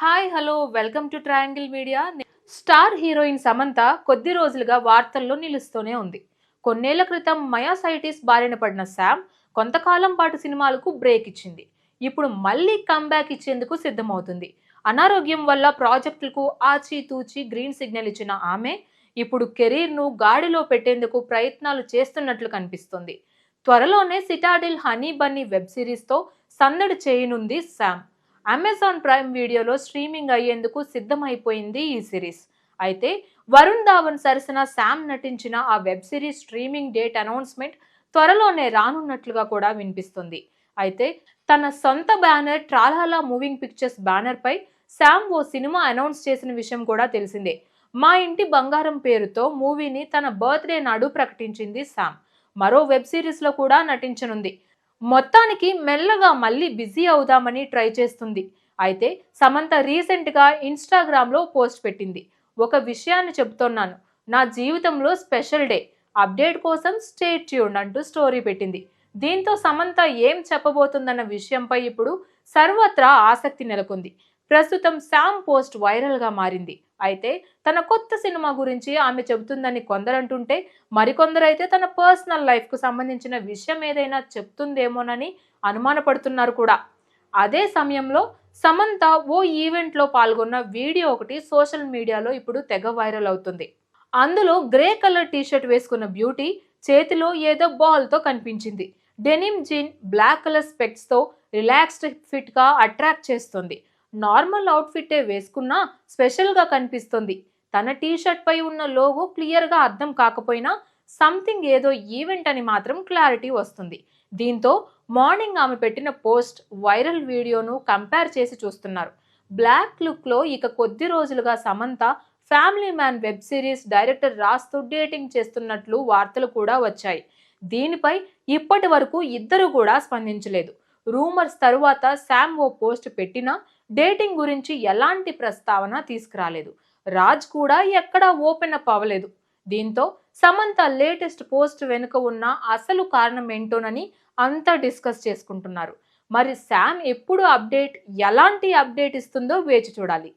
Hi hello welcome to triangle media. Star heroine Samantha కొద్ది రోజులుగా వార్తల్లో నిలుస్తూనే ఉంది. కొన్నేళ్ల క్రితం మయాసైటిస్ బారిన పడిన శామ్ కొంతకాలం పాటు సినిమాలకు బ్రేక్ ఇచ్చింది. ఇప్పుడు మళ్ళీ కమ్బ్యాక్ ఇచ్చేందుకు సిద్ధమవుతుంది. అనారోగ్యం వల్ల ప్రాజెక్టులకు ఆచితూచి గ్రీన్ సిగ్నల్ ఇచ్చిన ఆమె ఇప్పుడు కెరీర్ను గాడిలో పెట్టేందుకు ప్రయత్నాలు చేస్తున్నట్లు కనిపిస్తుంది. త్వరలోనే సిటాడిల్ హనీ బన్నీ వెబ్ సిరీస్తో సందడి చేయనుంది శామ్. అమెజాన్ ప్రైమ్ వీడియోలో స్ట్రీమింగ్ అయ్యేందుకు సిద్ధమైపోయింది ఈ సిరీస్. అయితే వరుణ్ ధావన్ సరసన శామ్ నటించిన ఆ web series streaming date announcement త్వరలోనే రానున్నట్లుగా కూడా వినిపిస్తుంది. అయితే తన సొంత బ్యానర్ ట్రాల్హాలా మూవింగ్ పిక్చర్స్ బ్యానర్ పై శామ్ ఓ సినిమా అనౌన్స్ చేసిన విషయం కూడా తెలిసిందే. మా ఇంటి బంగారం పేరుతో మూవీని తన బర్త్డే నాడు ప్రకటించింది శామ్. మరో వెబ్ సిరీస్ లో కూడా నటించనుంది. మొత్తానికి మెల్లగా మళ్ళీ బిజీ అవుదామని ట్రై చేస్తుంది. అయితే సమంత రీసెంట్గా ఇన్స్టాగ్రామ్లో పోస్ట్ పెట్టింది. ఒక విషయాన్ని చెబుతున్నాను, నా జీవితంలో స్పెషల్ డే, అప్డేట్ కోసం స్టే ట్యూన్డ్ అంటూ స్టోరీ పెట్టింది. దీంతో సమంత ఏం చెప్పబోతుందన్న విషయంపై ఇప్పుడు సర్వత్రా ఆసక్తి నెలకొంది. ప్రస్తుతం శామ్ పోస్ట్ వైరల్గా మారింది. అయితే తన కొత్త సినిమా గురించి ఆమె చెబుతుందని కొందరంటుంటే, మరికొందరైతే తన పర్సనల్ లైఫ్కు సంబంధించిన విషయం ఏదైనా చెప్తుందేమోనని అనుమానపడుతున్నారు కూడా. అదే సమయంలో సమంత ఓ ఈవెంట్లో పాల్గొన్న వీడియో ఒకటి సోషల్ మీడియాలో ఇప్పుడు తెగ వైరల్ అవుతుంది. అందులో గ్రే కలర్ టీషర్ట్ వేసుకున్న బ్యూటీ చేతిలో ఏదో బాల్తో కనిపించింది. డెనిమ్ జీన్, బ్లాక్ కలర్ స్పెక్ట్స్తో రిలాక్స్డ్ ఫిట్గా అట్రాక్ట్ చేస్తుంది. నార్మల్ అవుట్ఫిట్టే వేసుకున్నా స్పెషల్గా కనిపిస్తుంది. తన టీషర్ట్ పై ఉన్న లోగో క్లియర్గా అర్థం కాకపోయినా సంథింగ్ ఏదో ఈవెంట్ అని మాత్రం క్లారిటీ వస్తుంది. దీంతో మార్నింగ్ ఆమె పెట్టిన పోస్ట్ వైరల్ వీడియోను కంపేర్ చేసి చూస్తున్నారు. బ్లాక్ లుక్లో ఇక కొద్ది రోజులుగా Samantha Family Man web series director రాజ్తో డేటింగ్ చేస్తున్నట్లు వార్తలు కూడా వచ్చాయి. దీనిపై ఇప్పటి వరకు ఇద్దరు కూడా స్పందించలేదు. రూమర్స్ తరువాత శామ్ ఓ పోస్ట్ పెట్టినా డేటింగ్ గురించి ఎలాంటి ప్రస్తావన తీసుకురాలేదు. రాజ్ కూడా ఎక్కడా ఓపెన్ అప్ అవ్వలేదు. దీంతో సమంత లేటెస్ట్ పోస్ట్ వెనుక ఉన్న అసలు కారణం ఏంటోనని అంతా డిస్కస్ చేసుకుంటున్నారు. మరి శామ్ ఎప్పుడు ఎలాంటి అప్డేట్ ఇస్తుందో వేచి చూడాలి.